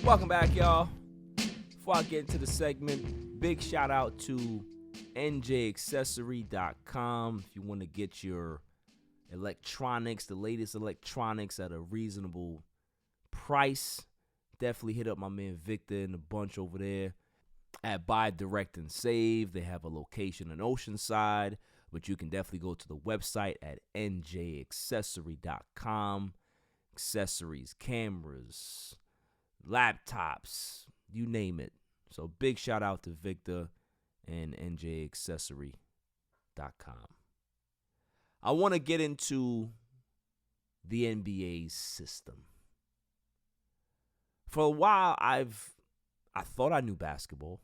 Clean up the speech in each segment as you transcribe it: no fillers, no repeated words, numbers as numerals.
Welcome back, y'all. Before I get into the segment, big shout out to 𝐦𝐨𝐬𝐬𝐞.com if you want to get your electronics, the latest electronics at a reasonable price. Definitely hit up my man Victor and a bunch over there at Buy, Direct, and Save. They have a location in Oceanside, but you can definitely go to the website at 𝐦Accessory.com. Accessories, cameras, laptops, you name it. So big shout out to Victor and 𝐦Accessory.com. I want to get into the NBA's system. For a while, I thought I knew basketball.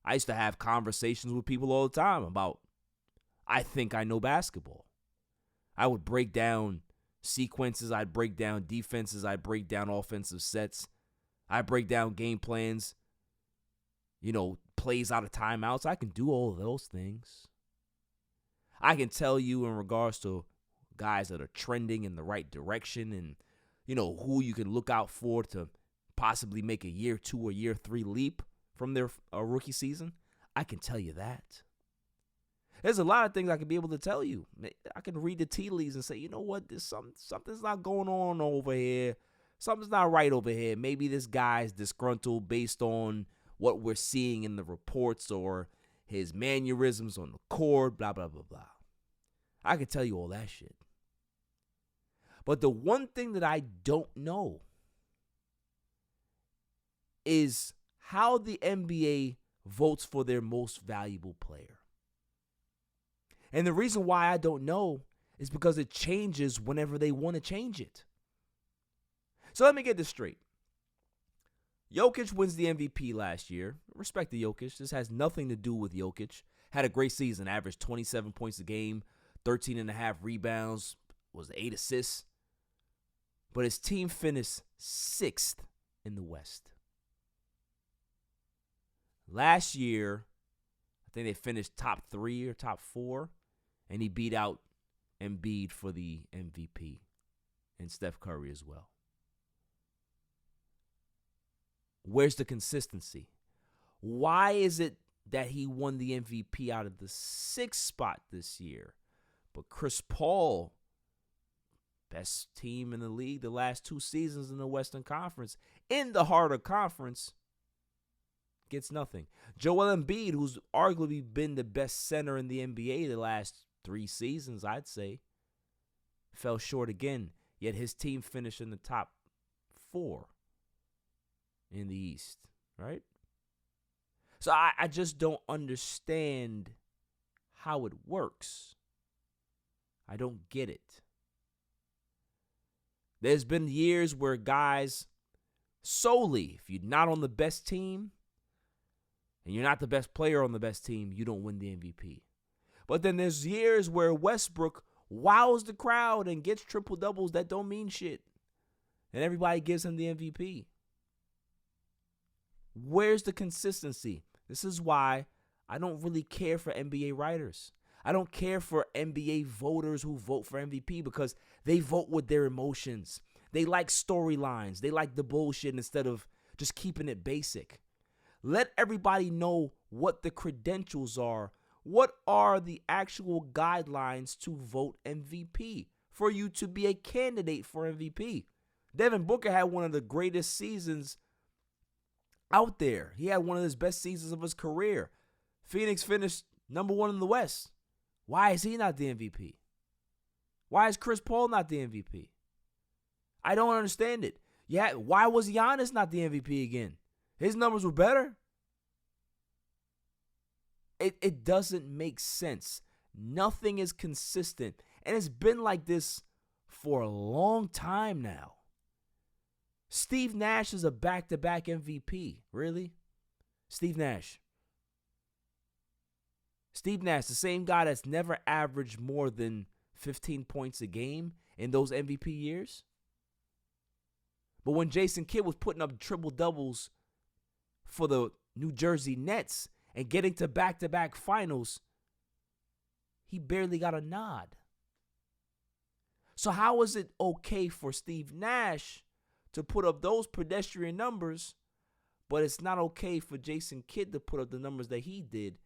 I used to have conversations with people all the time about, I think I know basketball. I would break down sequences, I'd break down defenses, I'd break down offensive sets, I'd break down game plans, plays out of timeouts. I can do all of those things. I can tell you in regards to guys that are trending in the right direction and, who you can look out for to possibly make a year 2 or year 3 leap from their rookie season. I can tell you that. There's a lot of things I can be able to tell you. I can read the tea leaves and say, you know what, something's not going on over here. Something's not right over here. Maybe this guy's disgruntled based on what we're seeing in the reports or his mannerisms on the court, blah, blah, blah, blah. I can tell you all that shit. But the one thing that I don't know is how the NBA votes for their most valuable player. And the reason why I don't know is because it changes whenever they want to change it. So let me get this straight. Jokic wins the MVP last year. Respect to Jokic. This has nothing to do with Jokic. Had a great season, averaged 27 points a game, 13.5 rebounds, was 8 assists. But his team finished 6th in the West. Last year, I think they finished top 3 or top 4, and he beat out Embiid for the MVP and Steph Curry as well. Where's the consistency? Why is it that he won the MVP out of the 6th spot this year? But Chris Paul, best team in the league the last 2 seasons in the Western Conference, in the harder conference, gets nothing. Joel Embiid, who's arguably been the best center in the NBA the last 3 seasons, I'd say, fell short again. Yet his team finished in the top 4 in the East, right? So I just don't understand how it works. I don't get it. There's been years where guys solely, if you're not on the best team and you're not the best player on the best team, you don't win the MVP. But then there's years where Westbrook wows the crowd and gets triple doubles that don't mean shit, and everybody gives him the MVP. Where's the consistency? This is why I don't really care for NBA writers. I don't care for NBA voters who vote for MVP because they vote with their emotions. They like storylines. They like the bullshit instead of just keeping it basic. Let everybody know what the credentials are. What are the actual guidelines to vote MVP for you to be a candidate for MVP? Devin Booker had one of the greatest seasons out there. He had one of his best seasons of his career. Phoenix finished number 1 in the West. Why is he not the MVP? Why is Chris Paul not the MVP? I don't understand it. Yeah, why was Giannis not the MVP again? His numbers were better. It doesn't make sense. Nothing is consistent. And it's been like this for a long time now. Steve Nash is a back-to-back MVP. Really? Steve Nash. Steve Nash, the same guy that's never averaged more than 15 points a game in those MVP years. But when Jason Kidd was putting up triple-doubles for the New Jersey Nets and getting to back-to-back finals, he barely got a nod. So how is it okay for Steve Nash to put up those pedestrian numbers, but it's not okay for Jason Kidd to put up the numbers that he did,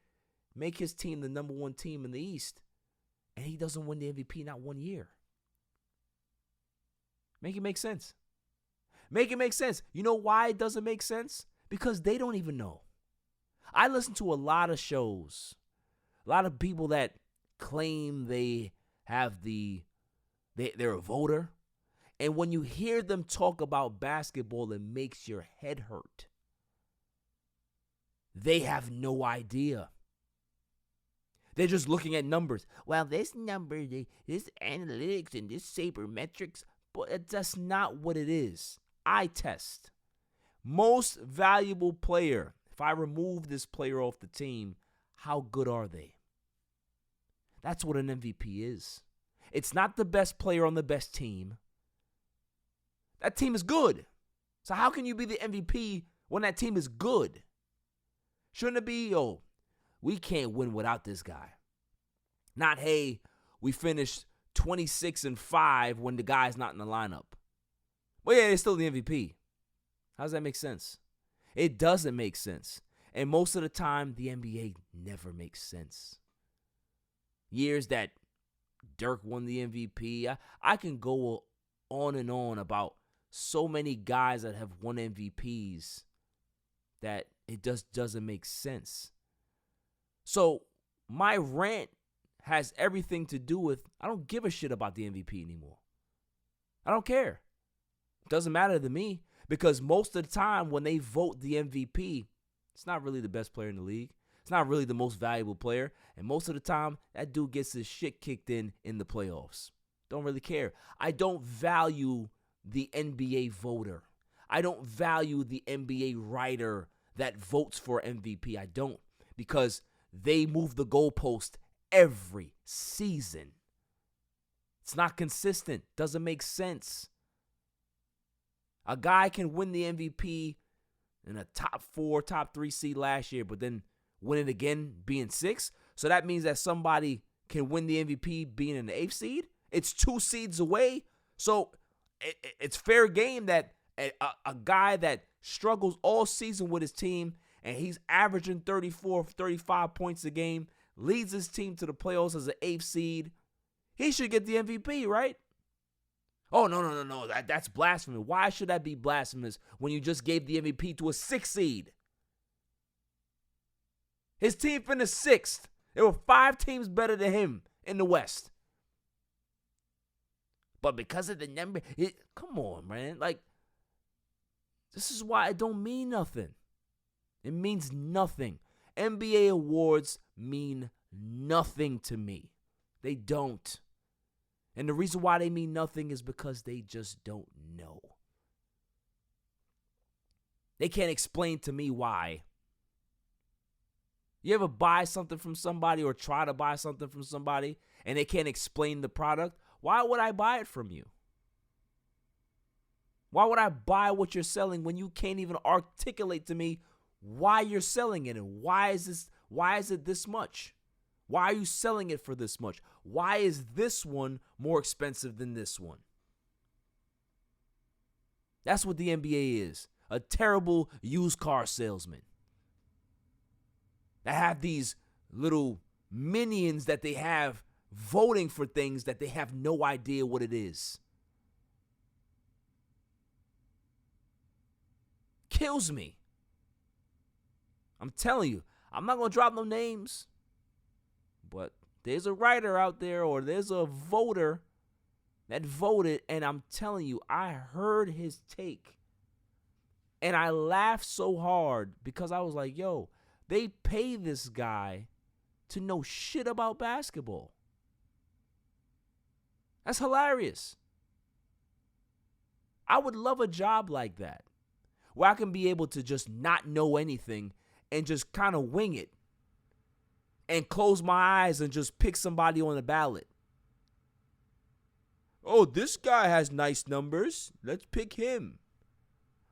make his team the number one team in the East, and he doesn't win the MVP not 1 year. Make it make sense. Make it make sense. You know why it doesn't make sense? Because they don't even know. I listen to a lot of shows, a lot of people that claim they have they're a voter. And when you hear them talk about basketball, it makes your head hurt. They have no idea. They're just looking at numbers. Well, this number, this analytics, and this sabermetrics, but that's not what it is. Eye test. Most valuable player. If I remove this player off the team, how good are they? That's what an MVP is. It's not the best player on the best team. That team is good. So how can you be the MVP when that team is good? Shouldn't it be, we can't win without this guy. Not, hey, we finished 26-5 when the guy's not in the lineup. Well, yeah, it's still the MVP. How does that make sense? It doesn't make sense. And most of the time, the NBA never makes sense. Years that Dirk won the MVP, I can go on and on about so many guys that have won MVPs that it just doesn't make sense. So my rant has everything to do with I don't give a shit about the MVP anymore. I don't care. It doesn't matter to me because most of the time when they vote the MVP, it's not really the best player in the league. It's not really the most valuable player. And most of the time, that dude gets his shit kicked in the playoffs. Don't really care. I don't value the NBA voter. I don't value the NBA writer that votes for MVP. I don't, because they move the goalpost every season. It's not consistent. Doesn't make sense. A guy can win the MVP in a top 4, top 3 seed last year, but then win it again being 6. So that means that somebody can win the MVP being in the 8th seed. It's 2 seeds away. So it's fair game that a guy that struggles all season with his team and he's averaging 34, 35 points a game, leads his team to the playoffs as an 8th seed, he should get the MVP, right? Oh, no. That's blasphemy. Why should that be blasphemous when you just gave the MVP to a 6th seed? His team finished 6th. There were 5 teams better than him in the West. But because of the number, come on, man. Like, this is why it don't mean nothing. It means nothing. NBA awards mean nothing to me. They don't. And the reason why they mean nothing is because they just don't know. They can't explain to me why. You ever buy something from somebody or try to buy something from somebody and they can't explain the product? Why would I buy it from you? Why would I buy what you're selling when you can't even articulate to me why you're selling it and why is it this much? Why are you selling it for this much? Why is this one more expensive than this one? That's what the NBA is. A terrible used car salesman. That have these little minions that they have voting for things that they have no idea what it is. Kills me. I'm telling you, I'm not going to drop no names. But there's a writer out there or there's a voter that voted, and I'm telling you, I heard his take. And I laughed so hard because I was like, yo, they pay this guy to know shit about basketball. That's hilarious. I would love a job like that, where I can be able to just not know anything and just kind of wing it and close my eyes and just pick somebody on the ballot. Oh, this guy has nice numbers. Let's pick him.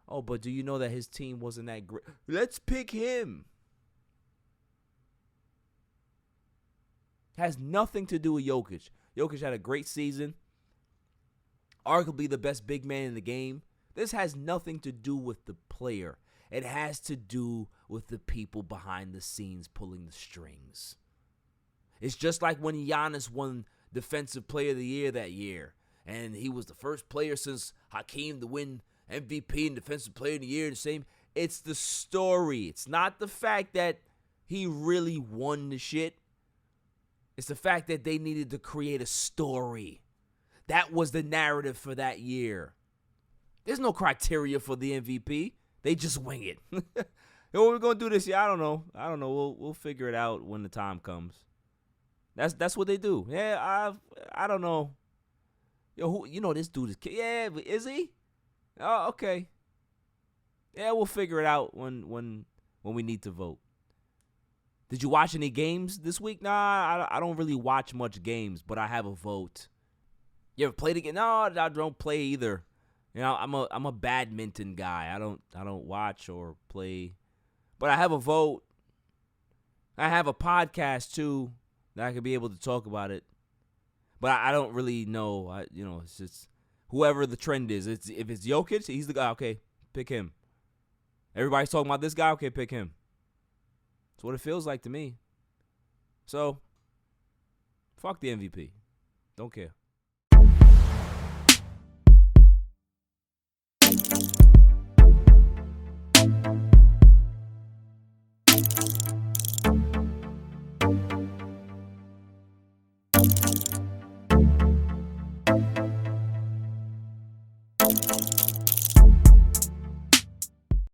Oh, but do you know that his team wasn't that great? Let's pick him. Has nothing to do with Jokic. Jokic had a great season. Arguably the best big man in the game. This has nothing to do with the player. It has to do with the people behind the scenes pulling the strings. It's just like when Giannis won Defensive Player of the Year that year, and he was the first player since Hakeem to win MVP and Defensive Player of the Year. It's the story. It's not the fact that he really won the shit. It's the fact that they needed to create a story. That was the narrative for that year. There's no criteria for the MVP. They just wing it. What we're gonna do this year? I don't know. We'll figure it out when the time comes. That's what they do. Yeah, I don't know. Yo, this dude is. Yeah, is he? Oh, okay. Yeah, we'll figure it out when we need to vote. Did you watch any games this week? Nah, I don't really watch much games, but I have a vote. You ever played again? No, I don't play either. I'm a badminton guy. I don't watch or play, but I have a vote. I have a podcast too that I could be able to talk about it, but I don't really know. It's just whoever the trend is. If it's Jokic, he's the guy. Okay, pick him. Everybody's talking about this guy. Okay, pick him. That's what it feels like to me. So, fuck the MVP. Don't care.